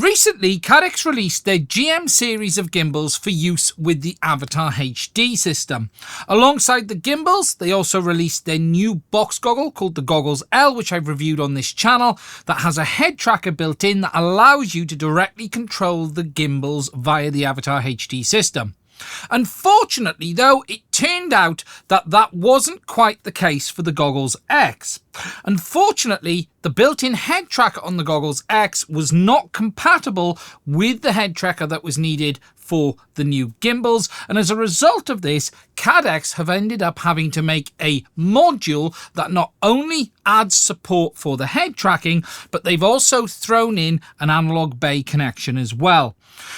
Recently, CaddX released their GM series of gimbals for use with the AvatarHD system. Alongside the gimbals, they also released their new box goggle called the Goggles L, which I've reviewed on this channel, that has a head tracker built in that allows you to directly control the gimbals via the AvatarHD system. Unfortunately, though, it turned out that that wasn't quite the case for the Goggles X. Unfortunately, the built-in head tracker on the Goggles X was not compatible with the head tracker that was needed for the new gimbals, and as a result of this, CaddX have ended up having to make a module that not only adds support for the head tracking, but they've also thrown in an analog bay connection as well.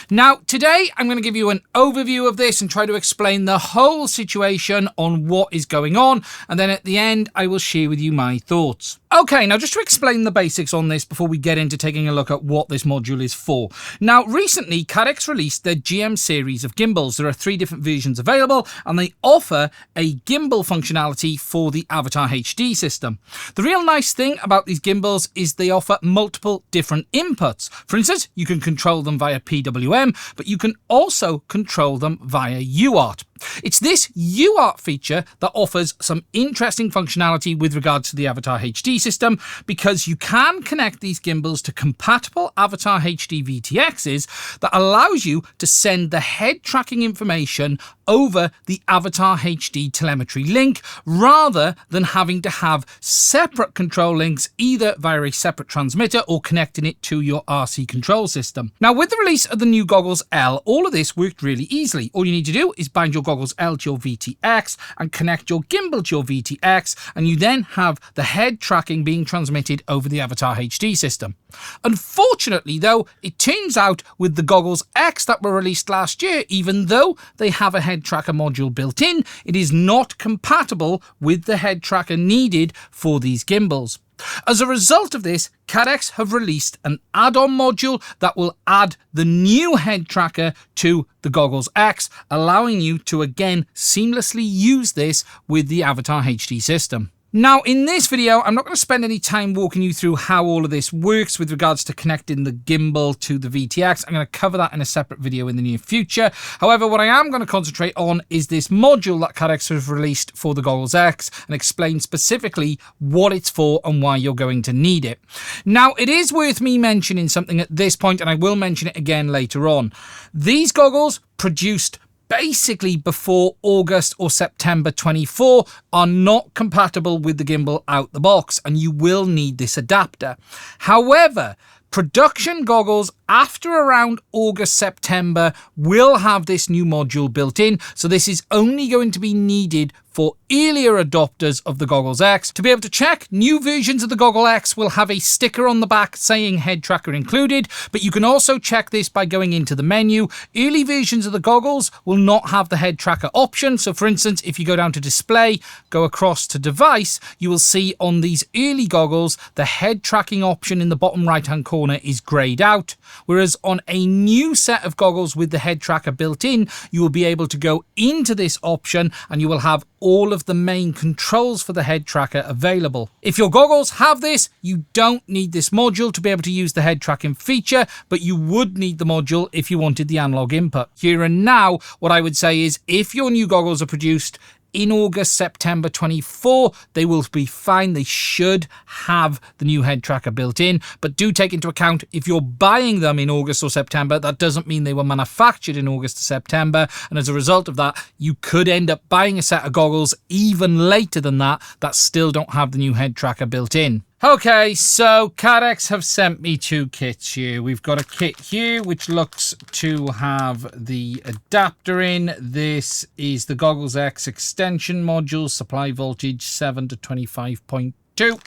Now, today I'm going to give you an overview of this and try to explain the whole situation on what is going on, and then at the end I will share with you my thoughts. Okay, now just to explain the basics on this before we get into taking a look at what this module is for. Now, recently CaddX released their GM series of gimbals. There are 3 different versions available, and they offer a gimbal functionality for the AvatarHD system. The real nice thing about these gimbals is they offer multiple different inputs. For instance, you can control them via PWM, but you can also control them via UART. It's this UART feature that offers some interesting functionality with regards to the AvatarHD system, because you can connect these gimbals to compatible AvatarHD VTXs that allows you to send the head tracking information over the AvatarHD telemetry link, rather than having to have separate control links either via a separate transmitter or connecting it to your RC control system. Now, with the release of the new Goggles L, all of this worked really easily. All you need to do is bind your Goggles L to your VTX and connect your gimbal to your VTX, and you then have the head tracking being transmitted over the AvatarHD system. Unfortunately, though, it turns out with the Goggles X that were released last year, even though they have a head tracker module built in, it is not compatible with the head tracker needed for these gimbals. As a result of this, CaddX have released an add-on module that will add the new head tracker to the Goggles X, allowing you to again seamlessly use this with the AvatarHD system. Now, in this video, I'm not going to spend any time walking you through how all of this works with regards to connecting the gimbal to the VTX. I'm going to cover that in a separate video in the near future. However, what I am going to concentrate on is this module that CaddX has released for the Goggles X and explain specifically what it's for and why you're going to need it. Now, it is worth me mentioning something at this point, and I will mention it again later on. These goggles produced basically before August or September 24 are not compatible with the gimbal out the box, and you will need this adapter. However, production goggles after around August, September will have this new module built in, so this is only going to be needed for earlier adopters of the Goggles X. To be able to check, new versions of the Goggles X will have a sticker on the back saying head tracker included, but you can also check this by going into the menu. Early versions of the goggles will not have the head tracker option, so for instance, if you go down to display, go across to device, you will see on these early goggles, the head tracking option in the bottom right hand corner is grayed out, whereas on a new set of goggles with the head tracker built in, you will be able to go into this option and you will have all of the main controls for the head tracker available. If your goggles have this, you don't need this module to be able to use the head tracking feature, but you would need the module if you wanted the analog input. Here and now, what I would say is if your new goggles are produced in August, September 24, they will be fine. They should have the new head tracker built in, but do take into account if you're buying them in August or September, that doesn't mean they were manufactured in August or September, and as a result of that, you could end up buying a set of goggles even later than that still don't have the new head tracker built in. Okay, so CaddX have sent me 2 kits here. We've got a kit here which looks to have the adapter in. This is the Goggles X extension module, supply voltage 7 to 25.2.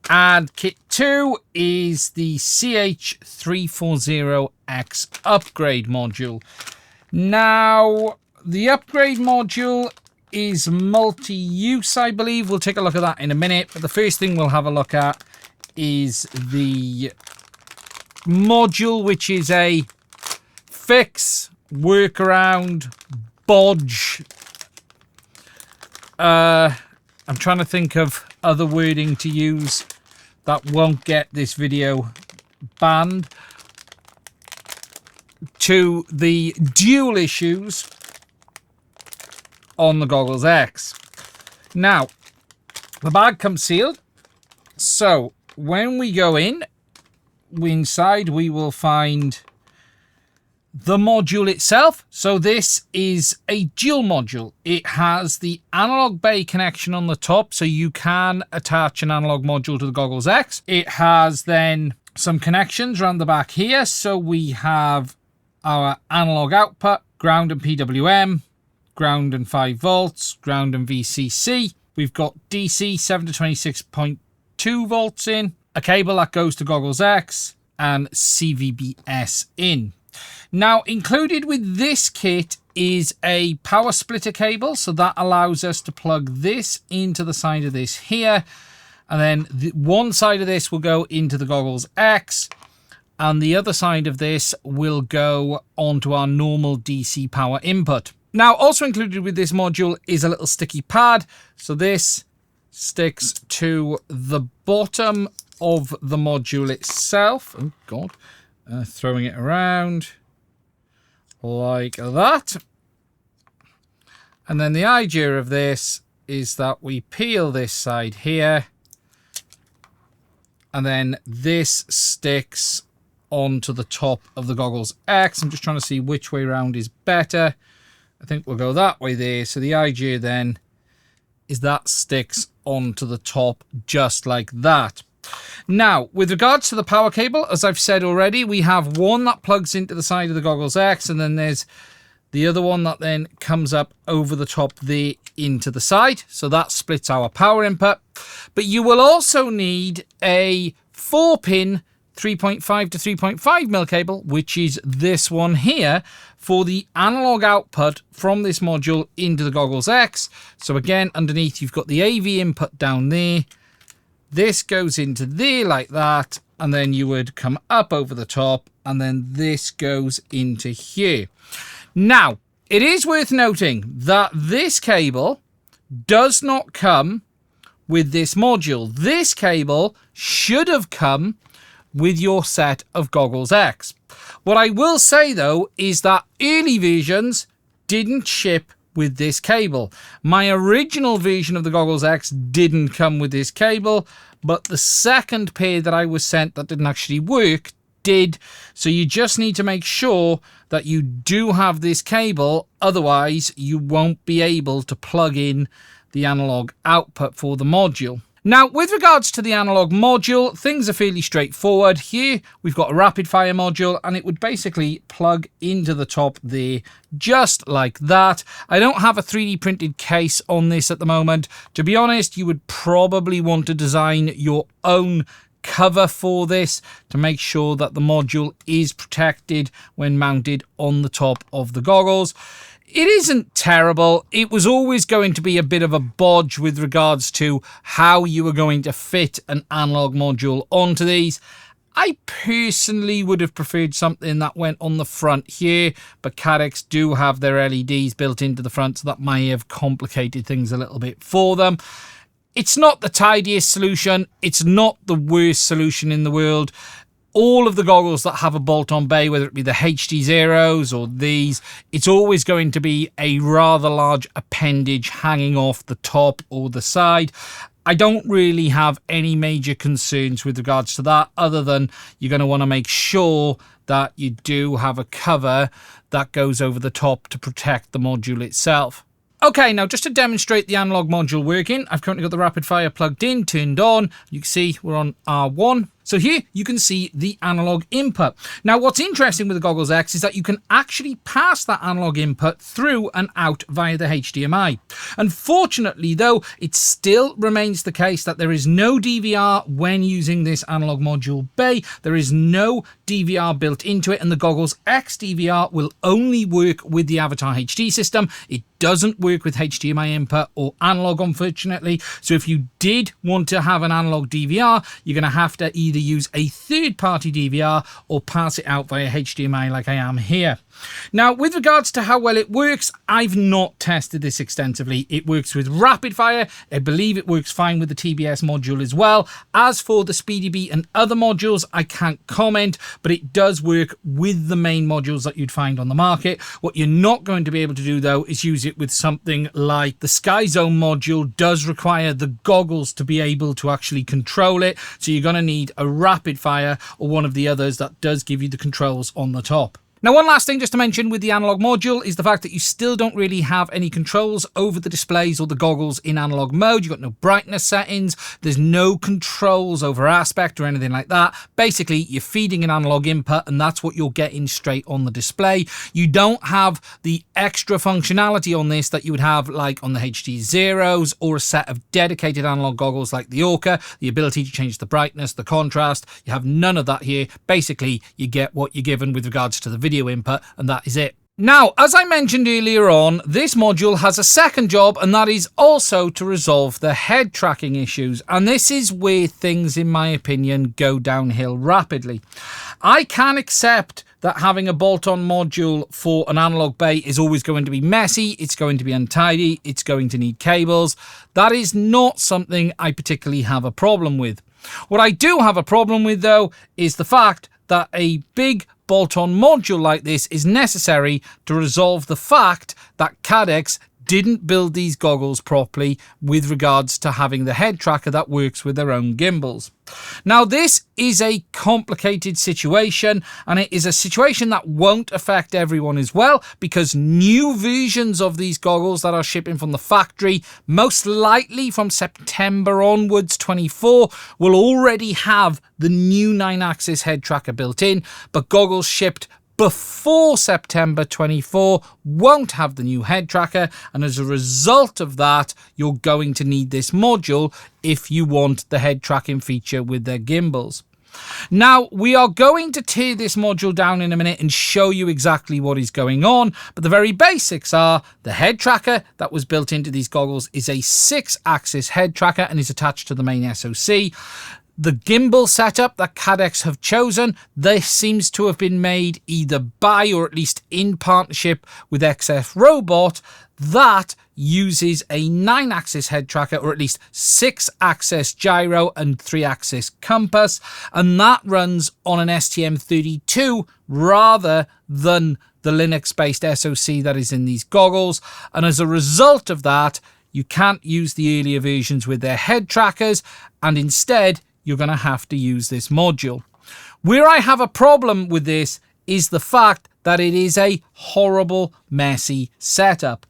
And kit 2 is the CH340X upgrade module. Now, the upgrade module is multi-use, I believe. We'll take a look at that in a minute, but the first thing we'll have a look at is the module, which is a fix, workaround, bodge. I'm trying to think of other wording to use that won't get this video banned. to the dual issues on the Goggles X. Now, the bag comes sealed. So when we go inside we will find the module itself. So this is a dual module. It has the analog bay connection on the top, so you can attach an analog module to the Goggles X. It has then some connections around the back here. So we have our analog output, ground and PWM, ground and 5 volts, ground and VCC. We've got DC 7 to 26.2 volts in, a cable that goes to Goggles X, and CVBS in. Now, included with this kit is a power splitter cable, so that allows us to plug this into the side of this here, and then one side of this will go into the Goggles X, and the other side of this will go onto our normal DC power input. Now, also included with this module is a little sticky pad, so this sticks to the bottom of the module itself. Oh, God. Throwing it around like that. And then the idea of this is that we peel this side here, and then this sticks onto the top of the Goggles X. I'm just trying to see which way around is better. I think we'll go that way there. So the idea then is that sticks onto the top just like that. Now, with regards to the power cable, as I've said already, we have one that plugs into the side of the Goggles X, and then there's the other one that then comes up over the top there into the side. So that splits our power input. But you will also need a 4-pin 3.5 to 3.5 mil cable, which is this one here, for the analog output from this module into the Goggles X. So again, underneath you've got the AV input down there. This goes into there like that, and then you would come up over the top, and then this goes into here. Now, it is worth noting that this cable does not come with this module. This cable should have come with your set of Goggles X. What I will say though is that early versions didn't ship with this cable. My original version of the Goggles X didn't come with this cable, but the second pair that I was sent that didn't actually work did. So you just need to make sure that you do have this cable, otherwise you won't be able to plug in the analog output for the module. Now, with regards to the analog module, things are fairly straightforward. Here, we've got a rapid fire module, and it would basically plug into the top there, just like that. I don't have a 3D printed case on this at the moment. To be honest, you would probably want to design your own cover for this to make sure that the module is protected when mounted on the top of the goggles. It isn't terrible. It was always going to be a bit of a bodge with regards to how you were going to fit an analog module onto these. I personally would have preferred something that went on the front here, but CaddX do have their LEDs built into the front, so that may have complicated things a little bit for them. It's not the tidiest solution. It's not the worst solution in the world. All of the goggles that have a bolt-on bay, whether it be the HD Zeros or these, it's always going to be a rather large appendage hanging off the top or the side. I don't really have any major concerns with regards to that, other than you're going to want to make sure that you do have a cover that goes over the top to protect the module itself. Okay, now just to demonstrate the analog module working, I've currently got the rapid fire plugged in, turned on. You can see we're on R1. So here you can see the analog input. Now what's interesting with the Goggles X is that you can actually pass that analog input through and out via the HDMI. Unfortunately though, it still remains the case that there is no DVR when using this analog module bay. There is no DVR built into it, and the Goggles X DVR will only work with the AvatarHD system. It doesn't work with HDMI input or analog, unfortunately. So if you did want to have an analog DVR, you're going to have to either either use a third-party DVR or pass it out via HDMI like I am here. Now, with regards to how well it works, I've not tested this extensively. It works with rapid fire. I believe it works fine with the TBS module as well. As for the SpeedyBee and other modules, I can't comment, but it does work with the main modules that you'd find on the market. What you're not going to be able to do, though, is use it with something like the SkyZone module does require the goggles to be able to actually control it. So you're going to need a rapid fire or one of the others that does give you the controls on the top. Now, one last thing just to mention with the analog module is the fact that you still don't really have any controls over the displays or the goggles in analog mode. You've got no brightness settings. There's no controls over aspect or anything like that. Basically, you're feeding an analog input and that's what you're getting straight on the display. You don't have the extra functionality on this that you would have like on the HD Zeros or a set of dedicated analog goggles like the Orca, the ability to change the brightness, the contrast. You have none of that here. Basically, you get what you're given with regards to the video input, and that is it. Now, as I mentioned earlier on, this module has a second job, and that is also to resolve the head tracking issues. And this is where things, in my opinion, go downhill rapidly. I can accept that having a bolt-on module for an analog bay is always going to be messy, it's going to be untidy, it's going to need cables. That is not something I particularly have a problem with. What I do have a problem with, though, is the fact that a big bolt-on module like this is necessary to resolve the fact that CaddX didn't build these goggles properly with regards to having the head tracker that works with their own gimbals. Now, this is a complicated situation, and it is a situation that won't affect everyone as well, because new versions of these goggles that are shipping from the factory, most likely from September onwards 24, will already have the new 9-axis head tracker built in, but goggles shipped before September 24 won't have the new head tracker, and as a result of that, you're going to need this module if you want the head tracking feature with their gimbals. Now, we are going to tear this module down in a minute and show you exactly what is going on, but the very basics are the head tracker that was built into these goggles is a 6-axis head tracker and is attached to the main SoC. The gimbal setup that CaddX have chosen, this seems to have been made either by or at least in partnership with XF Robot, that uses a 9-axis head tracker, or at least 6-axis gyro and 3-axis compass, and that runs on an STM32 rather than the Linux-based SoC that is in these goggles, and as a result of that, you can't use the earlier versions with their head trackers, and instead you're going to have to use this module. Where I have a problem with this is the fact that it is a horrible, messy setup.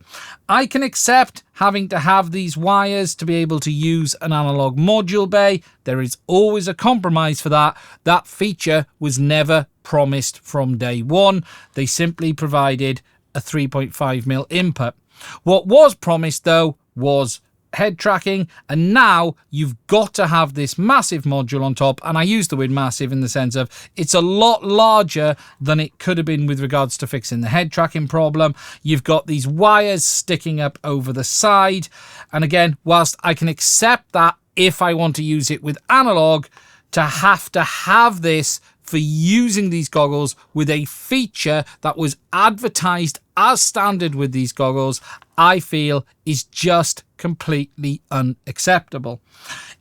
I can accept having to have these wires to be able to use an analog module bay. There is always a compromise for that. That feature was never promised from day one. They simply provided a 3.5mm input. What was promised, though, was head tracking, and now you've got to have this massive module on top, and I use the word massive in the sense of it's a lot larger than it could have been with regards to fixing the head tracking problem. You've got these wires sticking up over the side, and again, whilst I can accept that if I want to use it with analog, to have this for using these goggles with a feature that was advertised as standard with these goggles, I feel is just completely unacceptable.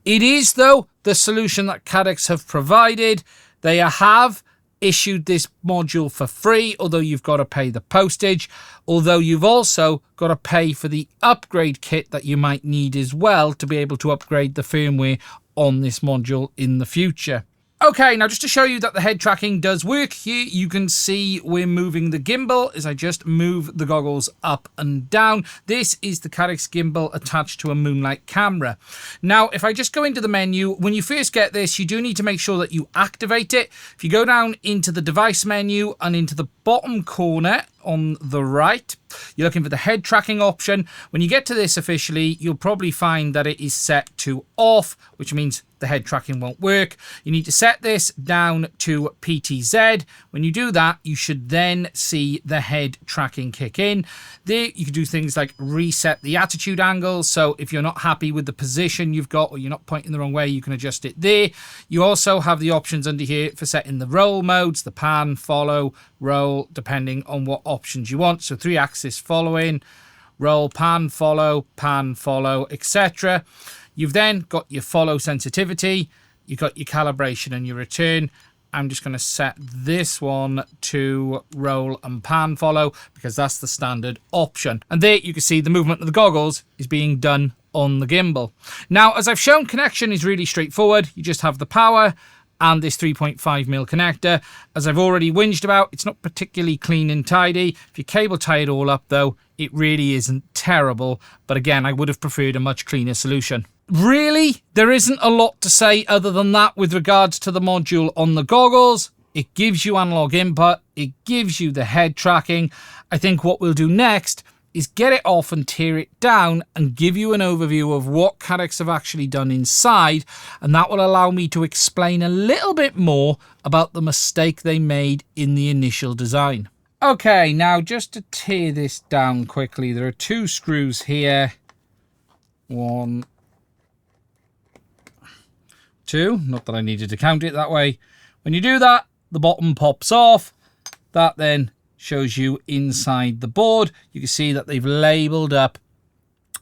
It is, though, the solution that CaddX have provided. They have issued this module for free, although you've got to pay the postage, although you've also got to pay for the upgrade kit that you might need as well to be able to upgrade the firmware on this module in the future. Okay, now just to show you that the head tracking does work, here you can see we're moving the gimbal as I just move the goggles up and down. This is the CaddX gimbal attached to a Moonlight camera. Now, if I just go into the menu, when you first get this, you do need to make sure that you activate it. If you go down into the device menu and into the bottom corner, on the right. You're looking for the head tracking option. When you get to this officially, you'll probably find that it is set to off, which means the head tracking won't work. You need to set this down to PTZ. When you do that, you should then see the head tracking kick in. There, you can do things like reset the attitude angle. So if you're not happy with the position you've got, or you're not pointing the wrong way, you can adjust it there. You also have the options under here for setting the roll modes, the pan, follow, roll, depending on what options you want. So 3-axis following, roll, pan, follow, etc. You've then got your follow sensitivity, you've got your calibration and your return. I'm just going to set this one to roll and pan follow because that's the standard option. And there you can see the movement of the goggles is being done on the gimbal. Now, as I've shown, connection is really straightforward. You just have the power and this 3.5mm connector. As I've already whinged about, it's not particularly clean and tidy. If you cable tie it all up though, it really isn't terrible. But again, I would have preferred a much cleaner solution. Really, there isn't a lot to say other than that with regards to the module on the goggles. It gives you analog input. It gives you the head tracking. I think what we'll do next is get it off and tear it down and give you an overview of what CaddX have actually done inside, and that will allow me to explain a little bit more about the mistake they made in the initial design. Okay, now just to tear this down quickly, there are 2 screws here. 1, 2, not that I needed to count it that way. When you do that, the bottom pops off. That then shows you inside the board. You can see that they've labeled up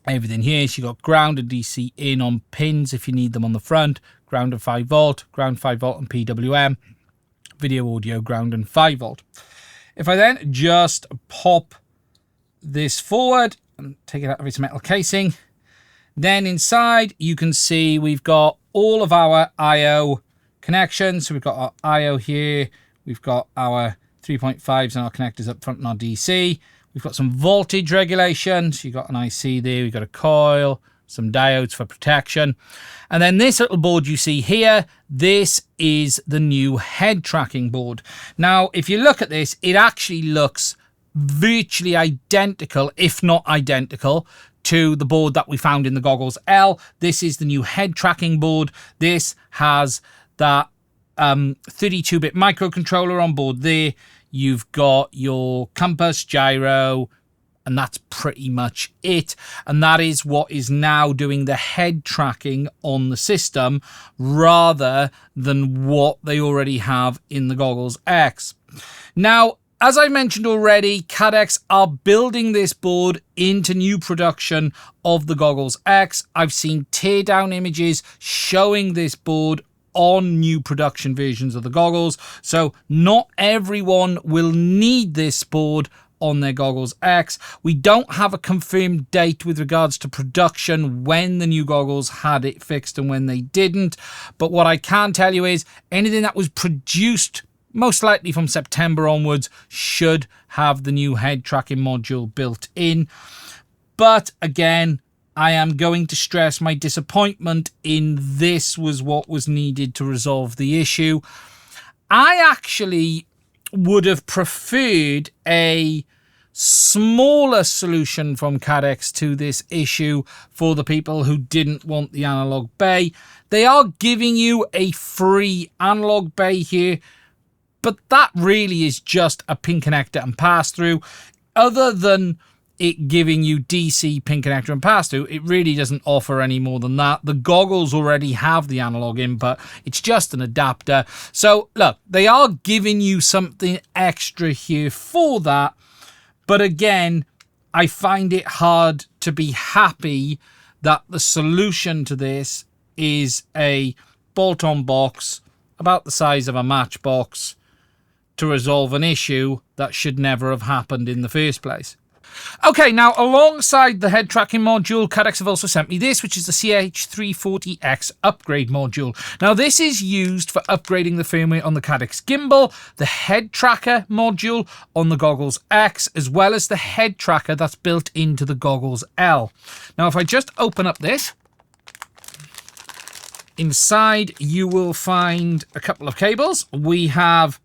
everything here. So you've got ground and DC in on pins if you need them on the front, ground and 5 volt, ground 5 volt and PWM, video audio, ground and 5 volt. If I then just pop this forward and take it out of its metal casing, then inside you can see we've got all of our IO connections. So we've got our IO here, we've got our 3.5s and our connectors up front and our DC. We've got some voltage regulation. So you've got an IC there, we've got a coil, some diodes for protection. And then this little board you see here, this is the new head tracking board. Now, if you look at this, it actually looks virtually identical, if not identical, to the board that we found in the Goggles L. This is the new head tracking board. This has that 32-bit microcontroller on board there. You've got your compass, gyro, and that's pretty much it. And that is what is now doing the head tracking on the system rather than what they already have in the Goggles X. Now, as I mentioned already, CaddX are building this board into new production of the Goggles X. I've seen teardown images showing this board on new production versions of the goggles. So not everyone will need this board on their Goggles X. We don't have a confirmed date with regards to production when the new goggles had it fixed and when they didn't. But what I can tell you is anything that was produced most likely from September onwards should have the new head tracking module built in. But again, I am going to stress my disappointment in this was what was needed to resolve the issue. I actually would have preferred a smaller solution from CaddX to this issue for the people who didn't want the analog bay. They are giving you a free analog bay here, but that really is just a pin connector and pass-through. Other than it giving you DC pin connector and pass-through, it really doesn't offer any more than that. The goggles already have the analog input. It's just an adapter. So look, they are giving you something extra here for that. But again, I find it hard to be happy that the solution to this is a bolt-on box about the size of a matchbox to resolve an issue that should never have happened in the first place. Okay, now alongside the head tracking module, CaddX have also sent me this, which is the CH340X upgrade module. Now this is used for upgrading the firmware on the CaddX gimbal, the head tracker module on the Goggles X, as well as the head tracker that's built into the Goggles L. Now if I just open up this, inside you will find a couple of cables. We have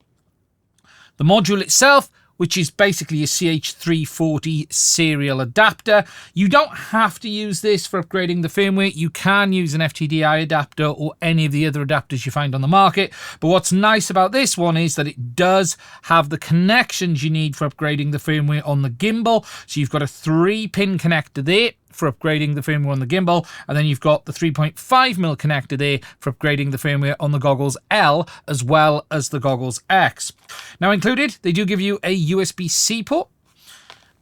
the module itself, which is basically a CH340 serial adapter. You don't have to use this for upgrading the firmware. You can use an FTDI adapter or any of the other adapters you find on the market. But what's nice about this one is that it does have the connections you need for upgrading the firmware on the gimbal. So you've got a 3-pin connector there for upgrading the firmware on the gimbal, and then you've got the 3.5mm connector there for upgrading the firmware on the goggles L as well as the goggles X. Now included, they do give you a USB-C port,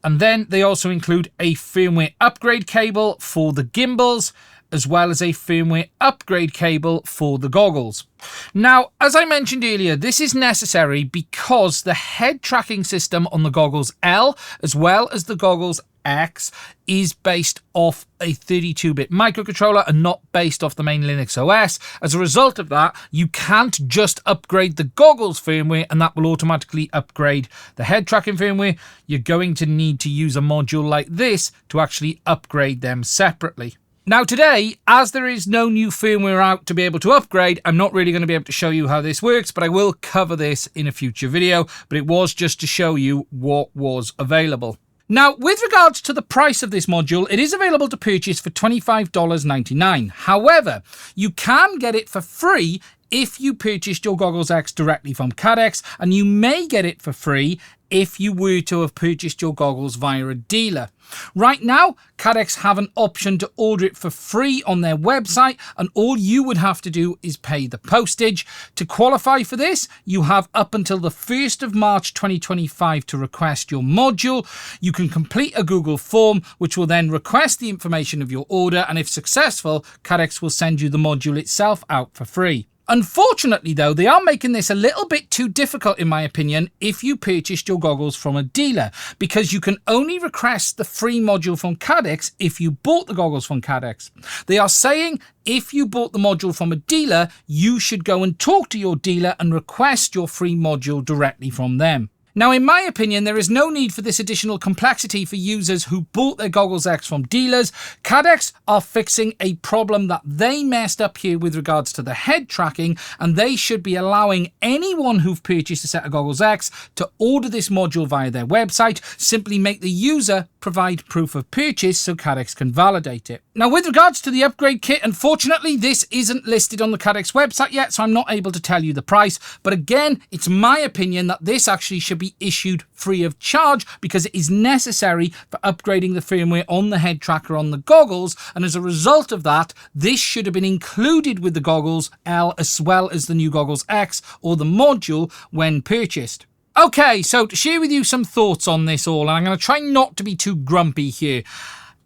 and then they also include a firmware upgrade cable for the gimbals as well as a firmware upgrade cable for the goggles. Now, as I mentioned earlier, this is necessary because the head tracking system on the goggles L as well as the goggles X is based off a 32-bit microcontroller and not based off the main Linux OS. As a result of that, you can't just upgrade the goggles firmware and that will automatically upgrade the head tracking firmware. You're going to need to use a module like this to actually upgrade them separately. Now today, as there is no new firmware out to be able to upgrade, I'm not really going to be able to show you how this works, but I will cover this in a future video. But it was just to show you what was available. Now, with regards to the price of this module, it is available to purchase for $25.99. However, you can get it for free if you purchased your Goggles X directly from CaddX, and you may get it for free if you were to have purchased your goggles via a dealer. Right now, CaddX have an option to order it for free on their website, and all you would have to do is pay the postage. To qualify for this, you have up until the 1st of March 2025 to request your module. You can complete a Google form, which will then request the information of your order, and if successful, CaddX will send you the module itself out for free. Unfortunately, though, they are making this a little bit too difficult, in my opinion, if you purchased your goggles from a dealer, because you can only request the free module from CaddX if you bought the goggles from CaddX. They are saying if you bought the module from a dealer, you should go and talk to your dealer and request your free module directly from them. Now, in my opinion, there is no need for this additional complexity for users who bought their Goggles X from dealers. CaddX are fixing a problem that they messed up here with regards to the head tracking, and they should be allowing anyone who've purchased a set of Goggles X to order this module via their website. Simply make the user provide proof of purchase so CaddX can validate it. Now, with regards to the upgrade kit, unfortunately, this isn't listed on the CaddX website yet, so I'm not able to tell you the price. But again, it's my opinion that this actually should be issued free of charge because it is necessary for upgrading the firmware on the head tracker on the goggles, and as a result of that, this should have been included with the goggles L as well as the new goggles X or the module when purchased. Okay, so to share with you some thoughts on this all, and I'm going to try not to be too grumpy here.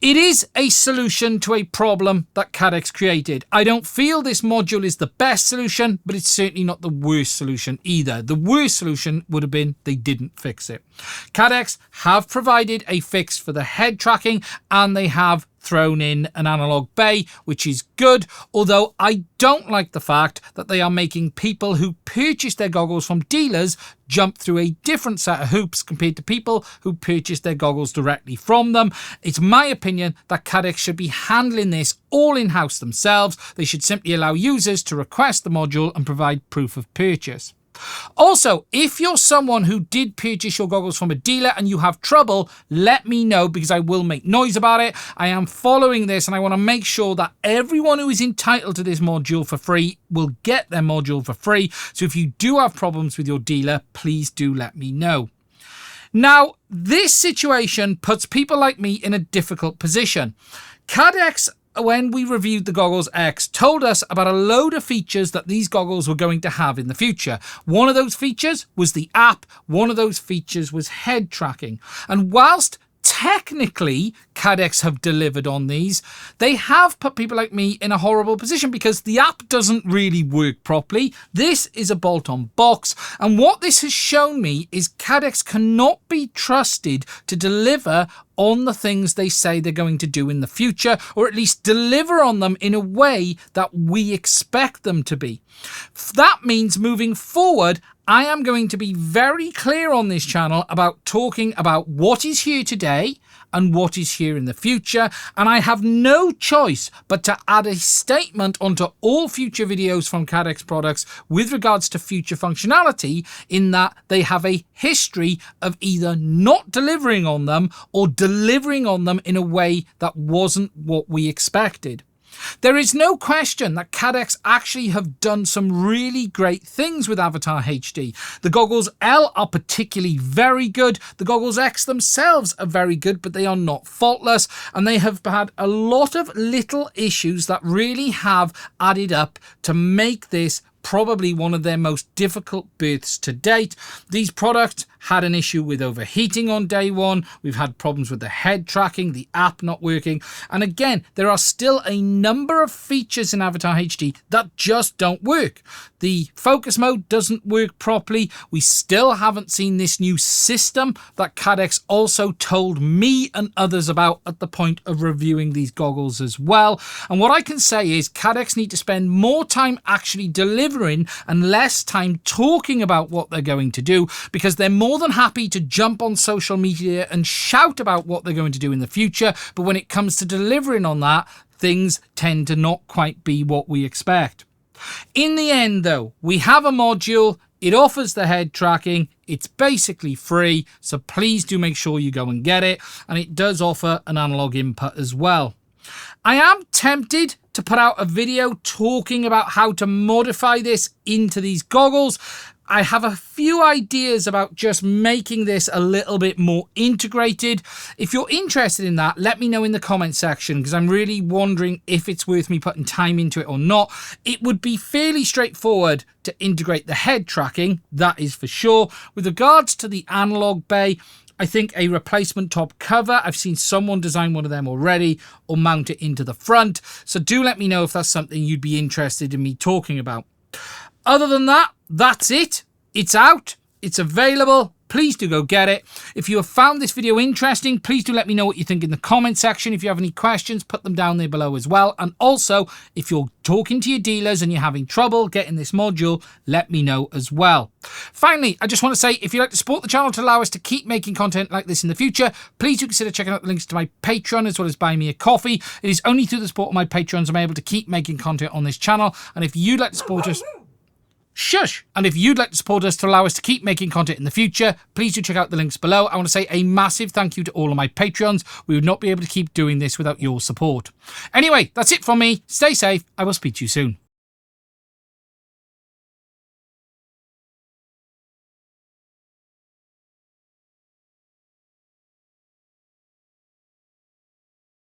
It is a solution to a problem that CaddX created. I don't feel this module is the best solution, but it's certainly not the worst solution either. The worst solution would have been they didn't fix it. CaddX have provided a fix for the head tracking, and they have thrown in an analog bay, which is good, although I don't like the fact that they are making people who purchase their goggles from dealers jump through a different set of hoops compared to people who purchase their goggles directly from them. It's my opinion that CaddX should be handling this all in-house themselves. They should simply allow users to request the module and provide proof of purchase. Also, if you're someone who did purchase your goggles from a dealer and you have trouble, let me know because I will make noise about it. I am following this and I want to make sure that everyone who is entitled to this module for free will get their module for free. So if you do have problems with your dealer, please do let me know. Now, this situation puts people like me in a difficult position. CaddX, when we reviewed the Goggles X, told us about a load of features that these goggles were going to have in the future. One of those features was the app. One of those features was head tracking. And whilst technically CaddX have delivered on these, they have put people like me in a horrible position because the app doesn't really work properly. This is a bolt-on box, and what this has shown me is CaddX cannot be trusted to deliver on the things they say they're going to do in the future, or at least deliver on them in a way that we expect them to be. That means moving forward, I am going to be very clear on this channel about talking about what is here today and what is here in the future, and I have no choice but to add a statement onto all future videos from CaddX products with regards to future functionality, in that they have a history of either not delivering on them or delivering on them in a way that wasn't what we expected. There is no question that CaddX actually have done some really great things with AvatarHD. The goggles L are particularly very good. The goggles X themselves are very good, but they are not faultless, and they have had a lot of little issues that really have added up to make this probably one of their most difficult births to date. These products had an issue with overheating on day one. We've had problems with the head tracking, the app not working. And again, there are still a number of features in AvatarHD that just don't work. The focus mode doesn't work properly. We still haven't seen this new system that CaddX also told me and others about at the point of reviewing these goggles as well. And what I can say is CaddX need to spend more time actually delivering and less time talking about what they're going to do, because they're more than happy to jump on social media and shout about what they're going to do in the future, but when it comes to delivering on that, things tend to not quite be what we expect. In the end though, we have a module, it offers the head tracking, it's basically free, so please do make sure you go and get it, and it does offer an analog input as well. I am tempted to put out a video talking about how to modify this into these goggles. I have a few ideas about just making this a little bit more integrated. If you're interested in that, let me know in the comment section, because I'm really wondering if it's worth me putting time into it or not. It would be fairly straightforward to integrate the head tracking, that is for sure. With regards to the analog bay, I think a replacement top cover, I've seen someone design one of them already, or mount it into the front. So do let me know if that's something you'd be interested in me talking about. Other than that, that's it. It's out. It's available. Please do go get it. If you have found this video interesting, please do let me know what you think in the comment section. If you have any questions, put them down there below as well. And also, if you're talking to your dealers and you're having trouble getting this module, let me know as well. Finally, I just want to say, if you'd like to support the channel to allow us to keep making content like this in the future, please do consider checking out the links to my Patreon as well as buying me a coffee. It is only through the support of my Patrons I'm able to keep making content on this channel. And if you'd like to support us... Shush! And if you'd like to support us to allow us to keep making content in the future, please do check out the links below. I want to say a massive thank you to all of my Patreons. We would not be able to keep doing this without your support. Anyway, that's it from me. Stay safe. I will speak to you soon.